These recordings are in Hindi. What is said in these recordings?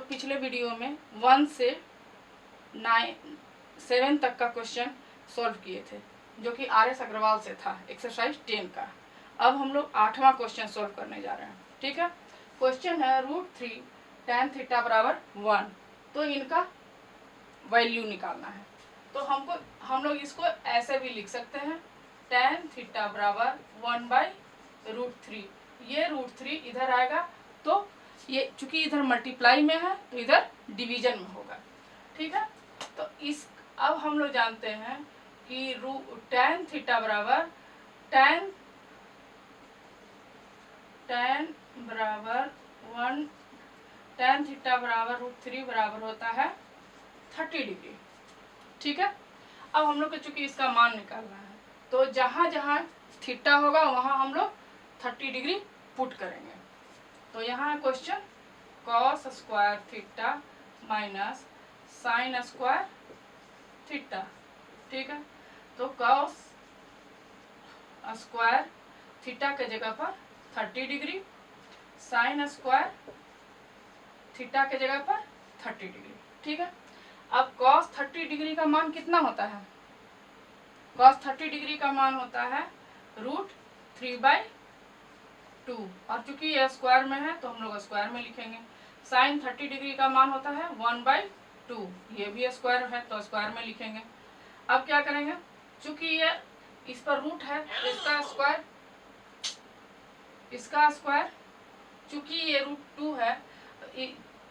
लोग पिछले वीडियो में 1 से 7 तक का क्वेश्चन सॉल्व किए थे, जो कि RS अग्रवाल से था, एक्सरसाइज 10 का। अब हम लोग 8वां क्वेश्चन सॉल्व करने जा रहे हैं। ठीक है, क्वेश्चन है √3 tan थीटा बराबर 1। तो इनका वैल्यू निकालना है। तो हम लोग इसको ऐसे भी लिख सकते हैं, tan थीटा बराबर 1/√3। ये √3 इधर आएगा, तो ये चूंकि इधर मल्टीप्लाई में है तो इधर डिवीजन में होगा। ठीक है, तो इस अब हम लोग जानते हैं कि tan थीटा बराबर tan बराबर 1 tan थीटा बराबर √3 बराबर होता है 30 डिग्री। ठीक है, अब हम लोग को चूंकि इसका मान निकालना है, तो जहां जहां थीटा होगा वहां हम लोग 30 डिग्री पुट करेंगे। तो यहाँ है question cos square theta minus sine square theta. ठीक है, तो cos स्क्वायर थीटा के जगह पर 30 डिग्री, साइन स्क्वायर थीटा के जगह पर 30 डिग्री। ठीक है, अब cos 30 डिग्री का मान कितना होता है? cos 30 डिग्री का मान होता है √3/2, और चूंकि ये स्क्वायर में है तो हम लोग स्क्वायर में लिखेंगे। साइन 30 डिग्री का मान होता है 1/2, ये भी स्क्वायर है तो स्क्वायर में लिखेंगे। अब क्या करेंगे, चूंकि ये इस पर रूट है तो इसका स्क्वायर, चूंकि ये √2 है तो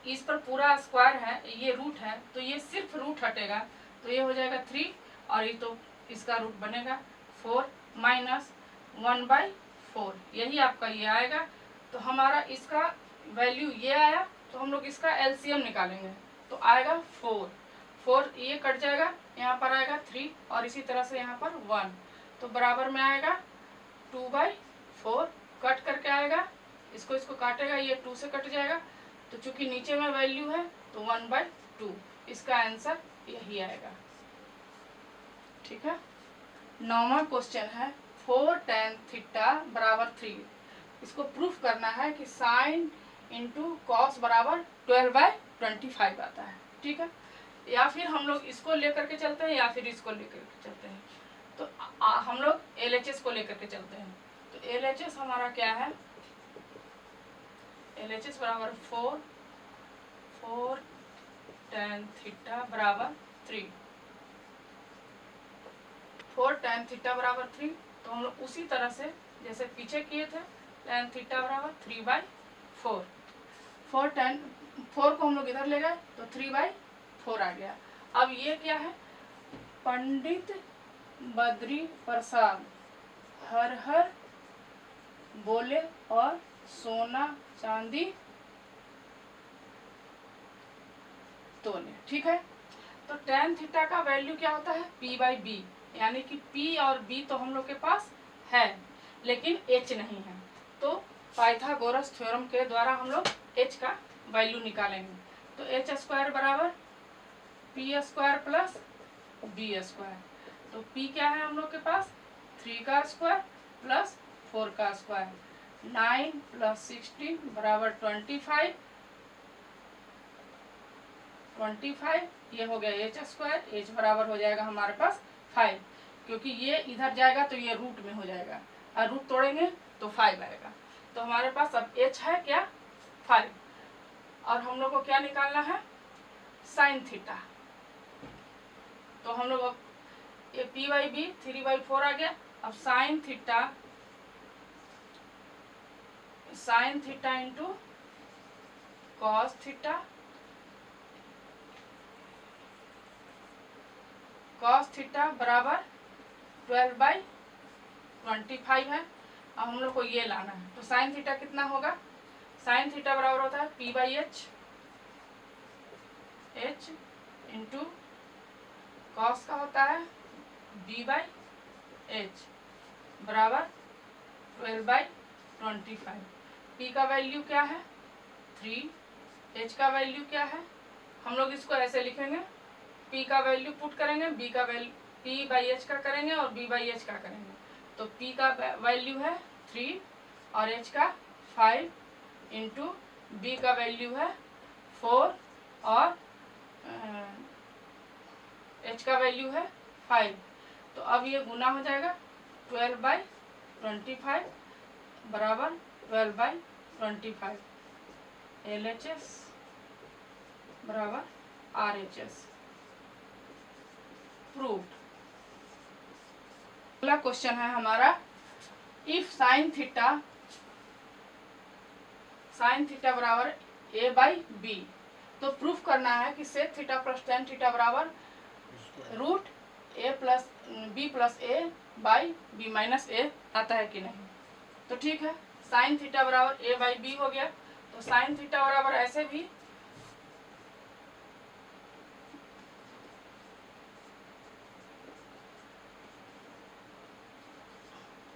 इस पर पूरा स्क्वायर है, ये रूट है तो ये सिर्फ रूट हटेगा, तो ये हो जाएगा 3, और ये तो इसका रूट बनेगा 4 माइनस 1/4, यही आपका ये आएगा। तो हमारा इसका वैल्यू ये आया, तो हम लोग इसका एलसीएम निकालेंगे, तो आएगा 4 ये कट जाएगा, यहाँ पर आएगा 3, और इसी तरह से यहाँ पर 1, तो बराबर में आएगा 2/4, कट करके आएगा, इसको काटेगा, ये 2 से कट जाएगा, तो चूंकि नीचे में वैल्यू है तो 1/2, इसका आंसर यही आएगा। ठीक है, 9वां क्वेश्चन है 4 tan थीटा बराबर 3। इसको प्रूफ करना है कि साइन इंटू कॉस बराबर 12/25 आता है। ठीक है, या फिर हम लोग इसको लेकर के चलते हैं या फिर इसको लेकर के चलते हैं। तो हम लोग LHS को लेकर के चलते हैं। तो LHS हमारा क्या है, LHS बराबर 4 tan थीटा बराबर 3। 4 tan थीटा बराबर 3, तो हम लोग उसी तरह से जैसे पीछे किए थे, tan थीटा बराबर 3/4। 4 को हम लोग इधर ले गए तो 3/4 आ गया। अब ये क्या है, पंडित बद्री प्रसाद हर हर बोले और सोना चांदी तोले। ठीक है, तो tan थीटा का वैल्यू क्या होता है, P/B, यानी कि P और B तो हम लोग के पास है लेकिन H नहीं है, तो पाइथागोरस थ्योरम के द्वारा हम लोग H का वैल्यू निकालेंगे। तो H स्क्वायर बराबर P square plus B square. तो P क्या है हम लोग के पास, 3 का स्क्वायर प्लस 4 का स्क्वायर, 9 + 16 बराबर 25, ये हो गया H स्क्वायर। H बराबर हो जाएगा हमारे पास 5, क्योंकि ये इधर जाएगा तो ये रूट में हो जाएगा, और रूट तोड़ेंगे तो 5 आएगा। तो हमारे पास अब H है क्या, 5, और हम लोग को क्या निकालना है, साइन थीटा। तो हम लोग अब ये P/B 3/4 आ गया। अब sine theta into cos theta, cos theta बराबर 12/25 है। अब हम लोग को ये लाना है, तो साइन थीटा कितना होगा, साइन थीटा बराबर होता है P/H इंटू कॉस का होता है B/H बराबर 12/25। P का वैल्यू क्या है 3, H का वैल्यू क्या है, हम लोग इसको ऐसे लिखेंगे, P का वैल्यू पुट करेंगे, B का वैल्यू P/H का करेंगे और B/H का करेंगे। तो P का वैल्यू है 3 और H का 5 इंटू B का वैल्यू है 4 h का वैल्यू है 5। तो अब ये गुना हो जाएगा 12/25 बराबर 12/25 LHS बराबर RHS प्रूव्ड। अगला क्वेश्चन है हमारा, इफ साइन थीटा बराबर a/b, तो प्रूफ करना है कि sec theta plus tan theta बराबर रूट b+a/b माइनस a आता है कि नहीं। तो ठीक है, साइन थीटा बराबर a/b हो गया। तो साइन थीटा बराबर ऐसे भी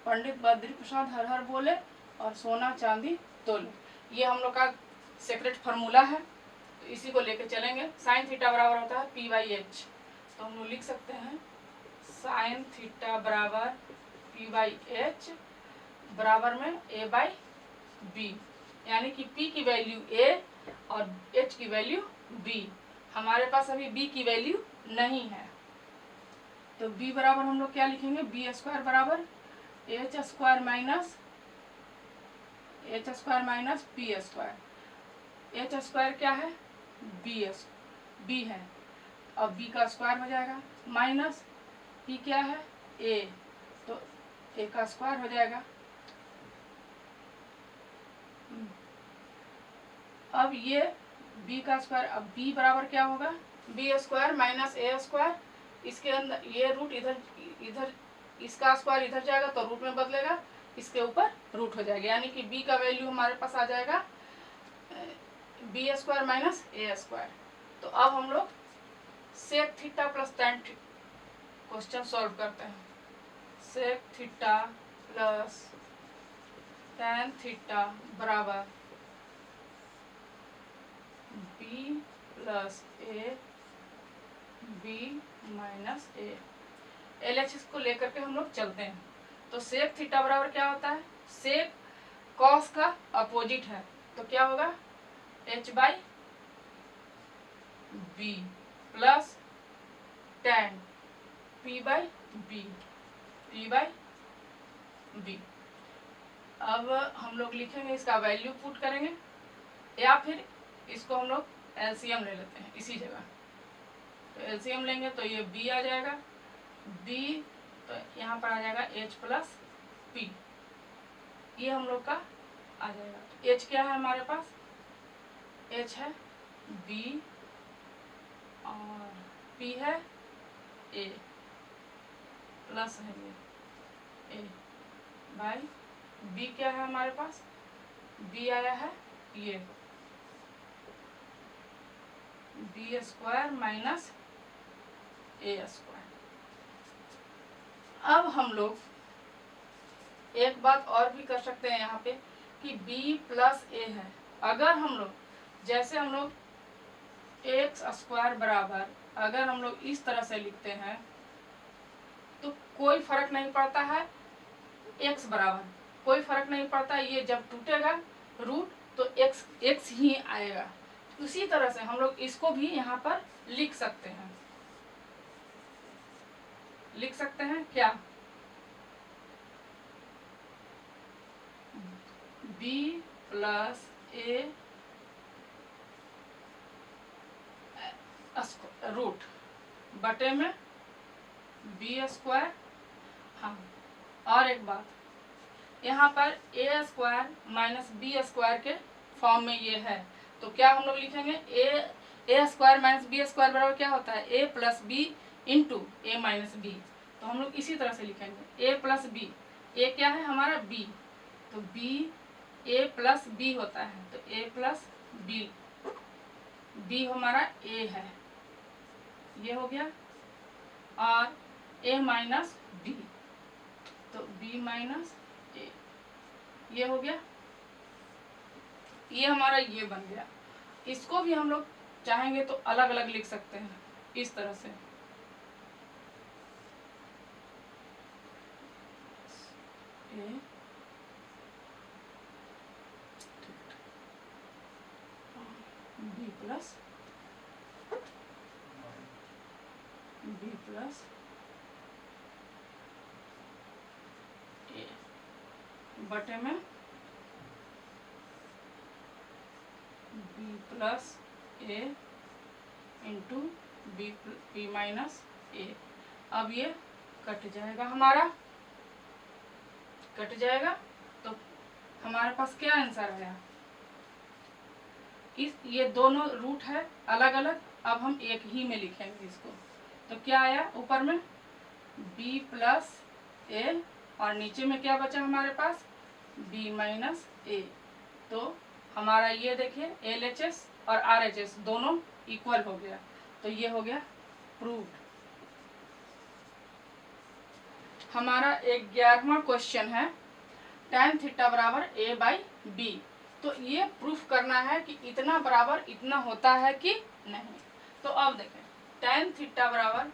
पंडित बद्री प्रसाद हर हर बोले और सोना चांदी तोले, ये हम लोग का सेक्रेट फार्मूला है, तो इसी को लेके चलेंगे। साइन थीटा बराबर होता है p/h, तो हम लोग लिख सकते हैं साइन थीटा बराबर p/h बराबर में a/b, यानी कि p की वैल्यू a और h की वैल्यू b। हमारे पास अभी b की वैल्यू नहीं है, तो b बराबर हम लोग क्या लिखेंगे, b² बराबर h² माइनस p²। h² क्या है, b है, अब b का स्क्वायर हो जाएगा, माइनस p क्या है a, तो a का स्क्वायर हो जाएगा। अब ये b का स्क्वायर, अब b बराबर क्या होगा, b² माइनस a², इसके अंदर ये रूट इधर इसका स्क्वायर इधर जाएगा तो रूट में बदलेगा, इसके ऊपर रूट हो जाएगा, यानी कि b का वैल्यू हमारे पास आ जाएगा b² माइनस a²। तो अब हम लोग sec theta plus tan question solve करते हैं। Sec theta plus tan theta बराबर b + a/b minus a। LHS को लेकर के हम लोग चलते हैं। तो सेक थीटा बराबर क्या होता है, सेक कॉस का अपोजिट है, तो क्या होगा h/b प्लस टेन p/b। अब हम लोग लिखेंगे, इसका वैल्यू पुट करेंगे, या फिर इसको हम लोग एलसीएम ले लेते हैं इसी जगह। तो एलसीएम लेंगे तो ये b आ जाएगा, b तो यहाँ पर आ जाएगा h+p, ये हम लोग का आ जाएगा। h क्या है हमारे पास, h है b और p है a, प्लस है ये a/b क्या है हमारे पास, b आया है ये b² माइनस a²। अब हम लोग एक बात और भी कर सकते हैं यहाँ पे कि b + a है, अगर हम लोग जैसे हम लोग x² बराबर अगर हम लोग इस तरह से लिखते हैं तो कोई फर्क नहीं पड़ता है, x बराबर कोई फर्क नहीं पड़ता, ये जब टूटेगा रूट तो x ही आएगा। उसी तरह से हम लोग इसको भी यहाँ पर लिख सकते हैं क्या, b + a रूट बटे में b²। हाँ, और एक बात, यहाँ पर a² माइनस b² के फॉर्म में ये है, तो क्या हम लोग लिखेंगे a² माइनस b² बराबर क्या होता है, a + b into a minus b। तो हम लोग इसी तरह से लिखेंगे a + b, a क्या है हमारा b, तो b a + b होता है, तो a + b हमारा a है, ये हो गया, और a माइनस b, तो b माइनस a, ये हो गया, ये हमारा ये बन गया। इसको भी हम लोग चाहेंगे तो अलग अलग लिख सकते हैं इस तरह से, b प्लस ए बटे में बी प्लस ए इंटू बी माइनस ए। अब ये कट जाएगा, हमारा कट जाएगा, तो हमारे पास क्या आंसर आया। ये दोनों रूट है अलग अलग, अब हम एक ही में लिखेंगे इसको। तो क्या आया ऊपर में b प्लस ए और नीचे में क्या बचा हमारे पास b माइनस ए। तो हमारा ये देखिए LHS और RHS दोनों इक्वल हो गया, तो ये हो गया प्रूव्ड। हमारा 11वां क्वेश्चन है tan थीटा बराबर a/b। तो ये प्रूफ करना है कि इतना बराबर इतना होता है कि नहीं। तो अब देखें tan थीटा बराबर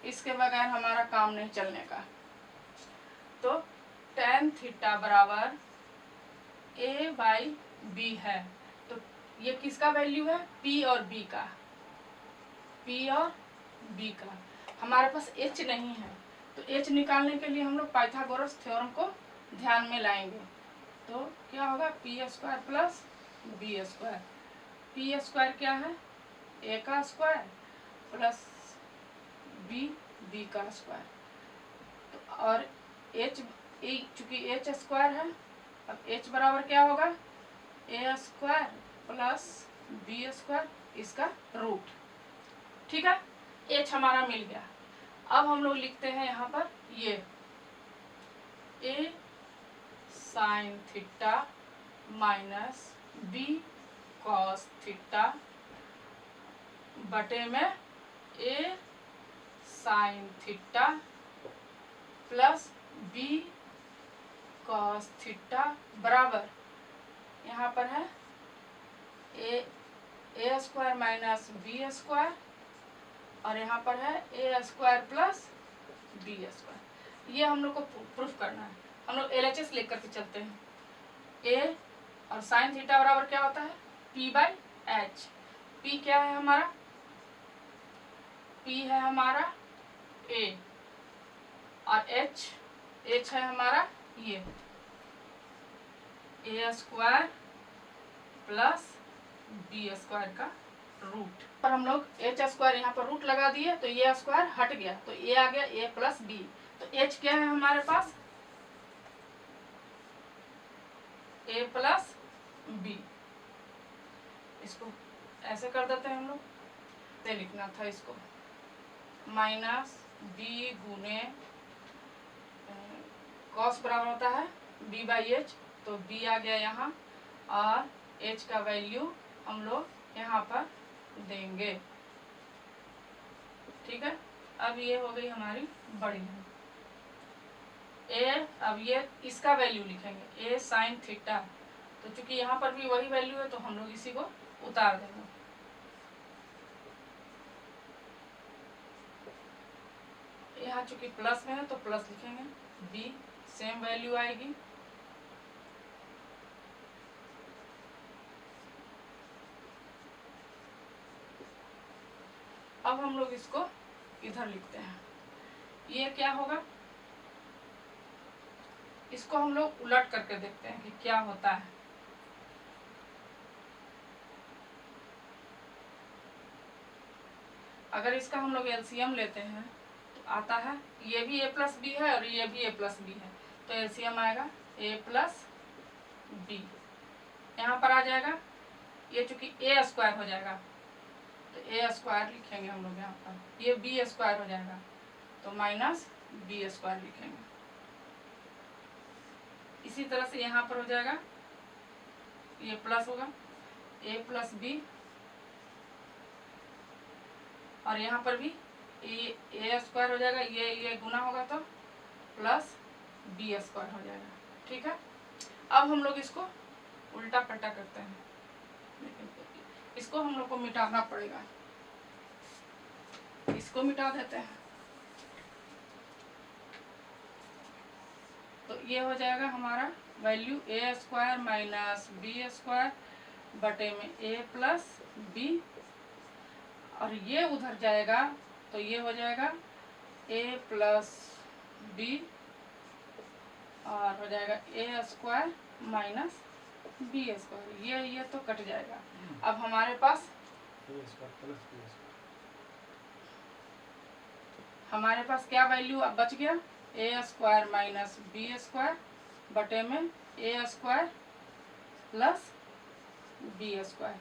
इसके बगैर हमारा काम नहीं चलने का। तो tan थीटा बराबर a/b है, तो ये किसका वैल्यू है p और b का, p और b का। हमारे पास h नहीं है, तो h निकालने के लिए हम लोग पाइथागोरस थ्योरम को ध्यान में लाएंगे। तो क्या होगा P square plus B square. P square क्या है a का स्क्वायर प्लस बी का स्क्वायर। तो और h चूंकि h स्क्वायर है, अब h बराबर क्या होगा a square plus B square इसका रूट। ठीक है, h हमारा मिल गया। अब हम लोग लिखते हैं यहाँ पर ये a sine theta minus b cos theta बटे में a sine theta plus b cos theta बराबर यहाँ पर है a square minus B square और यहाँ पर है a square plus B square. ये हम लोग को प्रूफ करना है। हम लोग LHS लेकर के चलते हैं। a और साइन थीटा बराबर क्या होता है p/h। p क्या है हमारा, p है हमारा a और h है हमारा ये a square plus B square का रूट। पर हम लोग h स्क्वायर यहाँ पर रूट लगा दिए तो ये स्क्वायर हट गया, तो a आ गया a प्लस बी। तो h क्या है हमारे पास a प्लस बी। इसको ऐसे कर देते हैं हम लोग, ते लिखना था इसको माइनस बी गुने कॉस बराबर होता है b/h, तो b आ गया यहाँ और h का वैल्यू हम लोग यहाँ पर देंगे। ठीक है, अब ये हो गई हमारी बड़ी है a। अब ये इसका वैल्यू लिखेंगे a साइन थीटा, तो चूंकि यहाँ पर भी वही वैल्यू है तो हम लोग इसी को उतार देंगे। यहाँ चूंकि प्लस में है तो प्लस लिखेंगे, b सेम वैल्यू आएगी। अब हम लोग इसको इधर लिखते हैं, ये क्या होगा, इसको हम लोग उलट करके देखते हैं कि क्या होता है। अगर इसका हम लोग एलसीएम लेते हैं तो आता है ये भी a प्लस बी है और ये भी a प्लस बी है, तो एलसीएम आएगा a प्लस बी। यहाँ पर आ जाएगा ये चूंकि a स्क्वायर हो जाएगा तो a स्क्वायर लिखेंगे हम लोग यहाँ पर, ये b स्क्वायर हो जाएगा तो माइनस बी स्क्वायर लिखेंगे। इसी तरह से यहाँ पर हो जाएगा ये प्लस होगा a प्लस बी और यहाँ पर भी a स्क्वायर हो जाएगा, ये गुना होगा तो प्लस बी स्क्वायर हो जाएगा। ठीक है, अब हम लोग इसको उल्टा पलटा करते हैं, इसको हम लोग को मिटाना पड़ेगा, इसको मिटा देते हैं। तो ये हो जाएगा हमारा वैल्यू ए स्क्वायर माइनस बी स्क्वायर बटे में ए प्लस बी, और ये उधर जाएगा तो ये हो जाएगा ए प्लस बी और हो जाएगा ए स्क्वायर माइनस बी स्क्वायर, ये तो कट जाएगा। अब हमारे पास क्या वैल्यू अब बच गया, ए स्क्वायर माइनस बी स्क्वायर बटे में ए स्क्वायर प्लस बी स्क्वायर,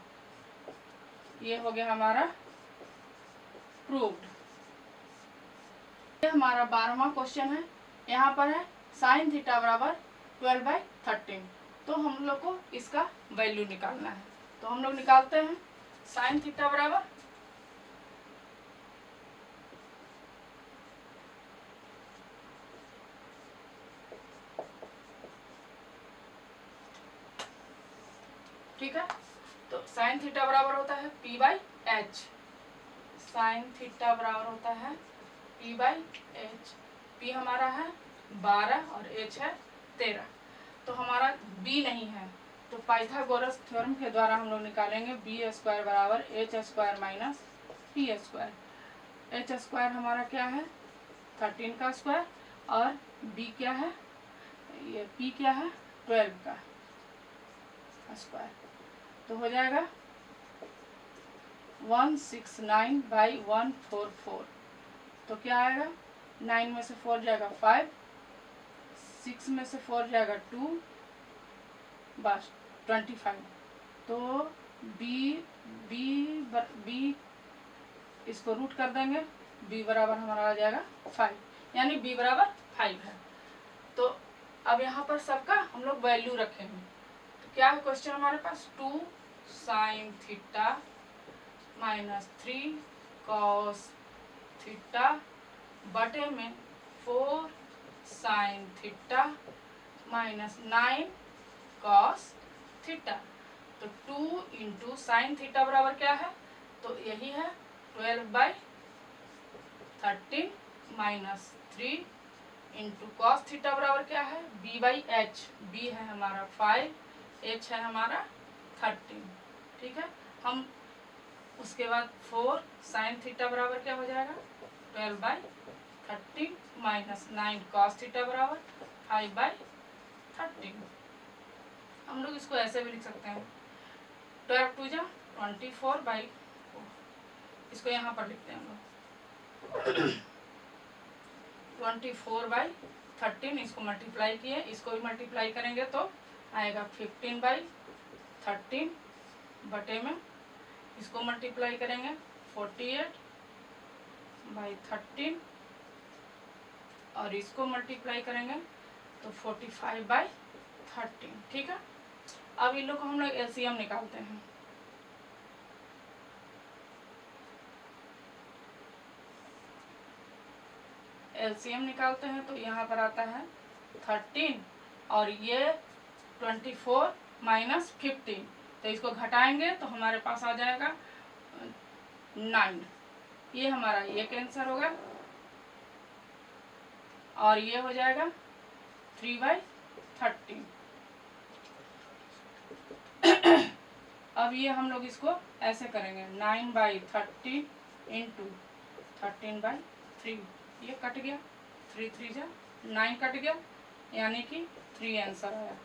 ये हो गया हमारा प्रूव्ड। ये हमारा 12वां क्वेश्चन है। यहाँ पर है साइन थीटा बराबर 12/13, तो हम लोग को इसका वैल्यू निकालना है। तो हम लोग निकालते हैं साइन थीटा बराबर ठीक है, तो साइन थीटा बराबर होता है p/h, साइन थीटा बराबर होता है p/h। p हमारा है 12 और h है 13, तो हमारा b नहीं है, तो पाइथागोरस थ्योरम के द्वारा हम लोग निकालेंगे b स्क्वायर बराबर h square minus p square. h square हमारा क्या है 13 का स्क्वायर, और b क्या है, ये p क्या है 12 का स्क्वायर, तो हो जाएगा 169/144, तो क्या आएगा 9 में से 4 जाएगा 5, 6 में से 4 जाएगा 2, बस 25, तो बी इसको रूट कर देंगे, b बराबर हमारा आ जाएगा 5, यानी b बराबर 5 है। तो अब यहाँ पर सबका हम लोग वैल्यू रखेंगे, तो क्या है क्वेश्चन हमारे पास 2 sign theta minus 3 cos theta बटे में 4 sign theta minus 9 cos theta, तो 2 इंटू साइन थीटा बराबर क्या है, तो यही है 12/13 माइनस 3 इंटू कॉस थीटा बराबर क्या है b/h, b है हमारा 5, h है हमारा 13, ठीक है। हम उसके बाद 4 साइन थीटा बराबर क्या हो जाएगा 12/13 माइनस 9 कॉस थीटा बराबर 5/13। हम लोग इसको ऐसे भी लिख सकते हैं 12 2 जा 24/4, इसको यहाँ पर लिखते हैं हम लोग 24/13, इसको मल्टीप्लाई किए, इसको भी मल्टीप्लाई करेंगे तो आएगा 15/13 बटे में इसको मल्टीप्लाई करेंगे 48/13 और इसको मल्टीप्लाई करेंगे तो 45/13, ठीक है। अब इन लोग को हम लोग एलसीएम निकालते हैं, एलसीएम निकालते हैं तो यहाँ पर आता है 13 और ये 24 माइनस 15, तो इसको घटाएंगे तो हमारे पास आ जाएगा 9, ये हमारा ये कैंसर होगा और ये हो जाएगा 3/13। अब ये हम लोग इसको ऐसे करेंगे 9/13 इंटू 13/3, ये कट गया 3 3 जा 9 कट गया, यानी कि 3 आंसर आया।